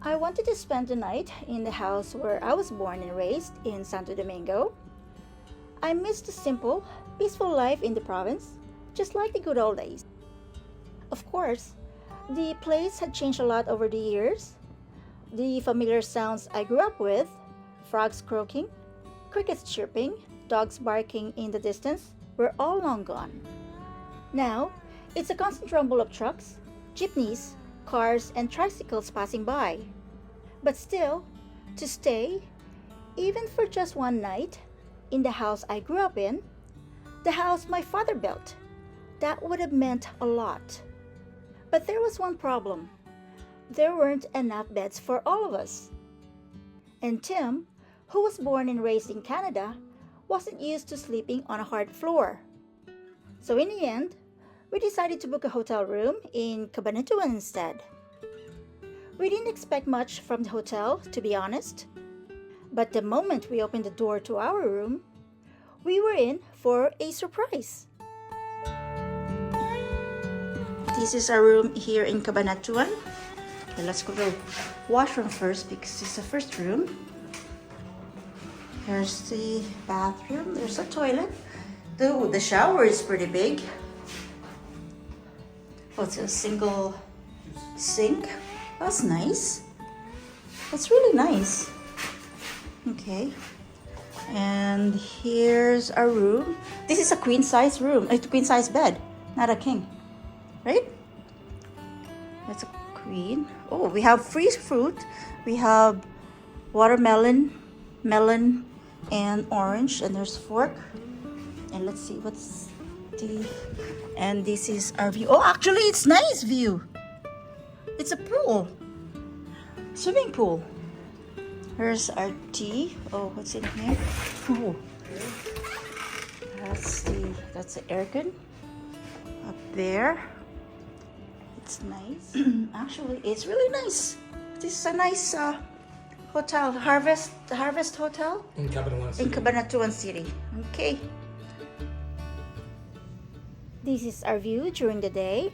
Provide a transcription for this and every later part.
I wanted to spend the night in the house where I was born and raised in Santo Domingo. I missed the simple, peaceful life in the province, just like the good old days. Of course, the place had changed a lot over the years. The familiar sounds I grew up with, frogs croaking, crickets chirping, dogs barking in the distance, were all long gone. Now, it's a constant rumble of trucks, jeepneys, cars, and tricycles passing by. But still, to stay, even for just one night, in the house I grew up in, the house my father built, that would have meant a lot. But there was one problem. There weren't enough beds for all of us. And Tim, who was born and raised in Canada, wasn't used to sleeping on a hard floor. So in the end, we decided to book a hotel room in Cabanatuan instead. We didn't expect much from the hotel, to be honest. But the moment we opened the door to our room, we were in for a surprise. This is our room here in Cabanatuan. Okay, let's go to the washroom first because it's the first room. Here's the bathroom. There's a toilet. The shower is pretty big. Oh, it's a single sink. That's nice. That's really nice. Okay. And here's our room. This is a queen size room. It's a queen size bed, not a king. Right? That's a queen. Oh, we have fresh fruit. We have watermelon, melon, and orange. And there's fork. And let's see what's the... And this is our view. Oh, actually, it's nice view. It's a pool. Swimming pool. Here's our tea. Oh, what's in here? Oh. That's the air gun. Up there. It's nice. Actually, it's really nice. This is a nice hotel. Harvest Hotel? In Cabanatuan City. In Cabanatuan City. Okay. This is our view during the day.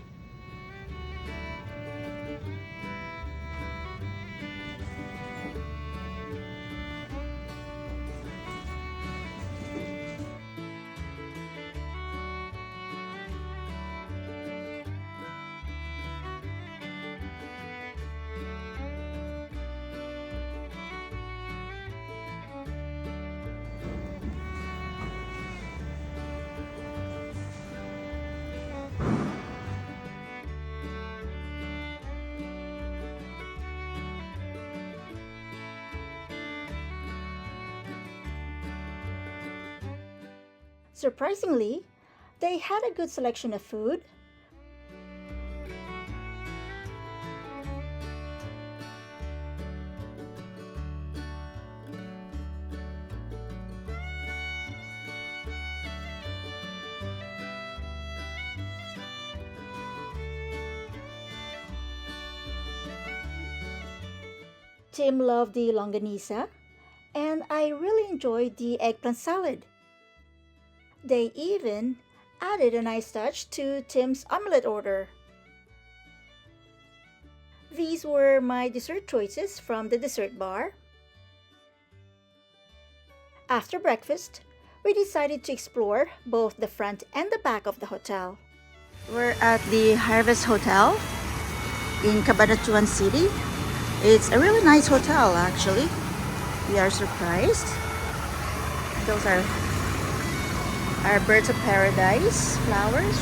Surprisingly, they had a good selection of food. Tim loved the longganisa, and I really enjoyed the eggplant salad. They even added a nice touch to Tim's omelette order. These were my dessert choices from the dessert bar. After breakfast, we decided to explore both the front and the back of the hotel. We're at the Harvest Hotel in Cabanatuan City. It's a really nice hotel, actually. We are surprised. Those are our birds of paradise flowers.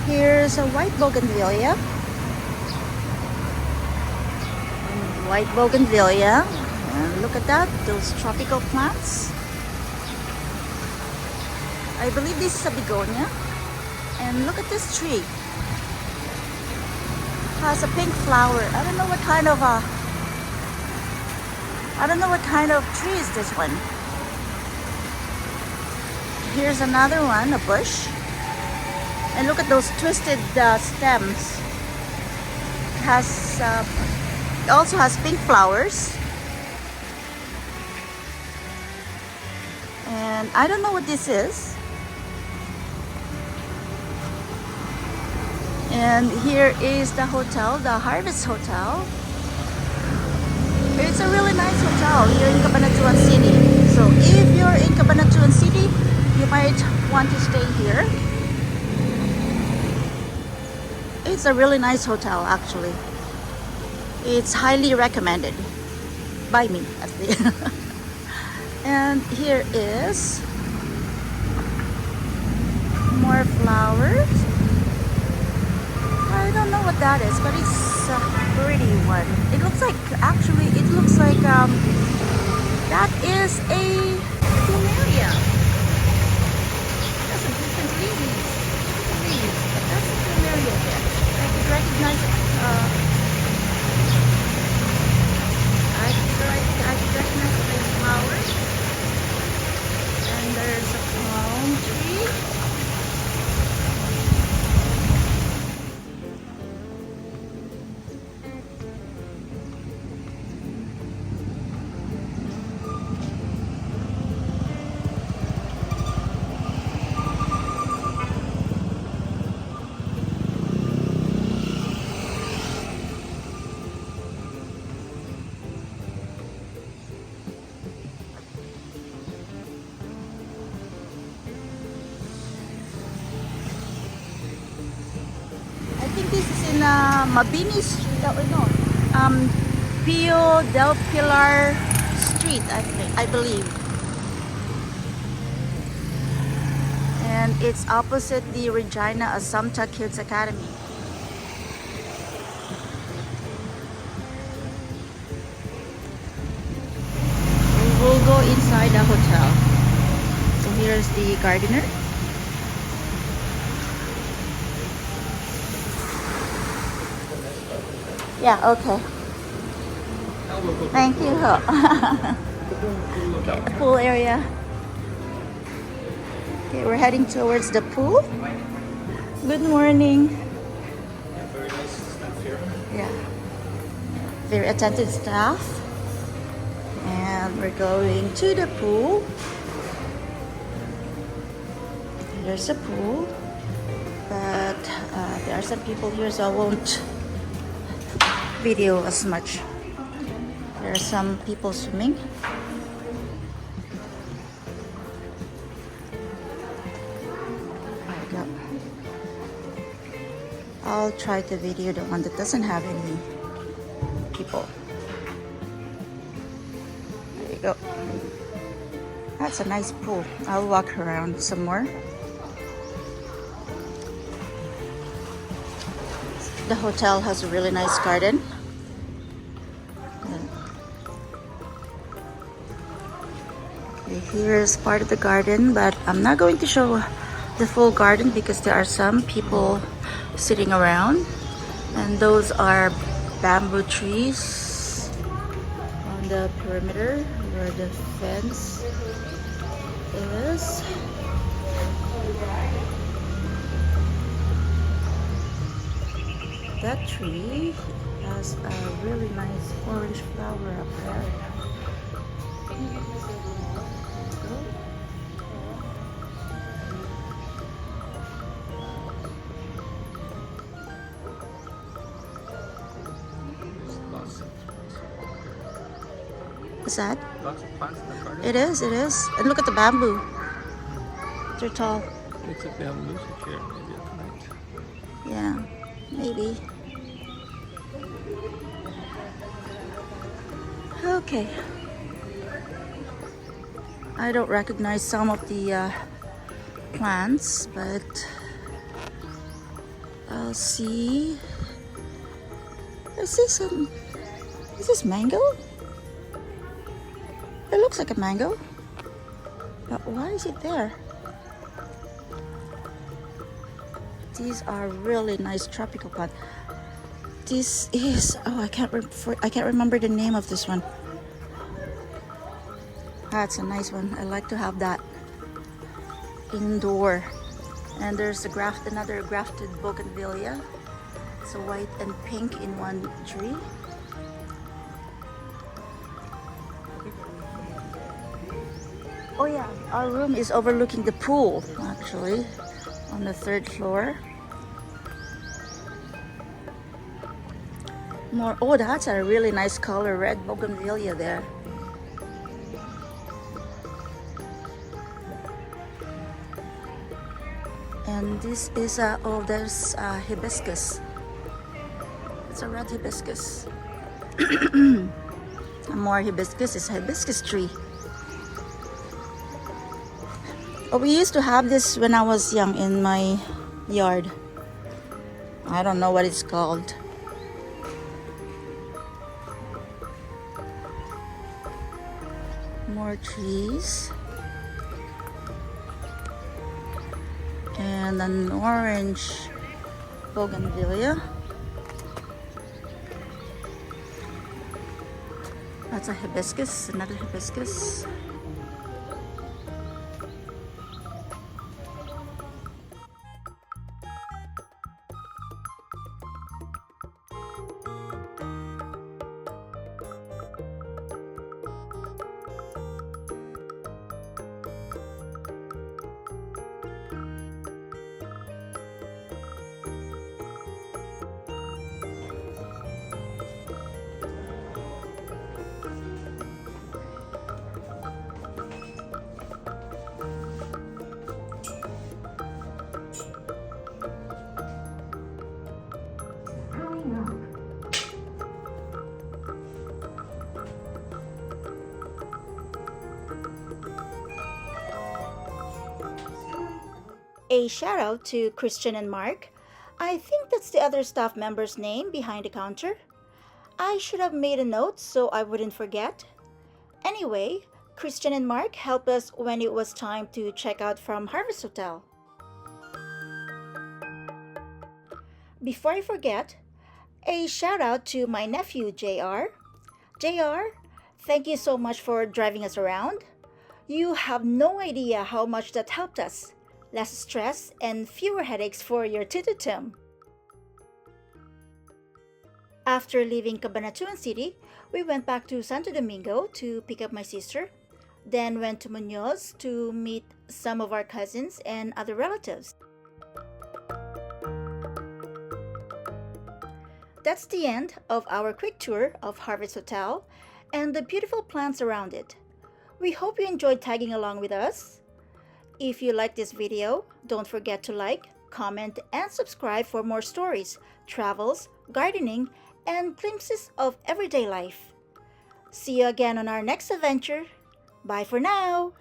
Here's a white bougainvillea. White bougainvillea. And look at that, those tropical plants. I believe this is a begonia. And look at this tree. Has a pink flower. I don't know what kind of tree is this one. Here's another one, a bush. And look at those twisted stems. It also has pink flowers. And I don't know what this is. And here is the hotel, the Harvest Hotel. It's a really nice hotel here in Cabanatuan City. So if you're in Cabanatuan City, you might want to stay here. It's a really nice hotel actually. It's highly recommended by me at least. And here is more flowers. I don't know what that is, but it's a pretty one. It looks like, actually, it looks like that is a plumeria. That's a different leaves, but that's a plumeria there. I could recognize it. I could recognize the flowers. And there's a palm tree. I think this is in Mabini Street. No, Pio del Pilar Street. I believe, and it's opposite the Regina Assumpta Kids Academy. We will go inside the hotel. So here's the gardener. Yeah, okay. Thank you. Okay, the pool area. Okay, we're heading towards the pool. Good morning. Very nice staff here. Yeah. Very attentive staff. And we're going to the pool. There's a pool. But there are some people here, so I won't video as much. There are some people swimming. There we go. I'll try to video the one that doesn't have any people. There you go. That's a nice pool. I'll walk around some more. The hotel has a really nice garden. Here is part of the garden, but I'm not going to show the full garden because there are some people sitting around, and those are bamboo trees on the perimeter where the fence is. That tree has a really nice orange flower up there. What's that? Lots of plants in the garden. It is, it is. And look at the bamboo. They're tall. It's a bamboo here, maybe at night. Yeah, maybe. Okay. I don't recognize some of the plants, but I'll see. I see some. Is this mango? It looks like a mango. But why is it there? These are really nice tropical plants. This is, oh, I can't remember the name of this one. That's a nice one. I like to have that indoor. And there's another grafted bougainvillea. It's a white and pink in one tree. Oh yeah, our room is overlooking the pool actually, on the 3rd floor. More. Oh, that's a really nice color, red bougainvillea there. And this is oh, there's hibiscus. It's a red hibiscus. More hibiscus. It's a hibiscus tree. Oh, we used to have this when I was young in my yard. I don't know what it's called. More trees. And an orange bougainvillea. That's a hibiscus, another hibiscus. A shout out to Christian and Mark. I think that's the other staff member's name behind the counter. I should have made a note so I wouldn't forget. Anyway, Christian and Mark helped us when it was time to check out from Harvest Hotel. Before I forget, a shout out to my nephew JR. JR, thank you so much for driving us around. You have no idea how much that helped us. Less stress and fewer headaches for your tututum. After leaving Cabanatuan City, we went back to Santo Domingo to pick up my sister, then went to Muñoz to meet some of our cousins and other relatives. That's the end of our quick tour of Harvest Hotel and the beautiful plants around it. We hope you enjoyed tagging along with us. If you like this video, don't forget to like, comment, and subscribe for more stories, travels, gardening, and glimpses of everyday life. See you again on our next adventure. Bye for now!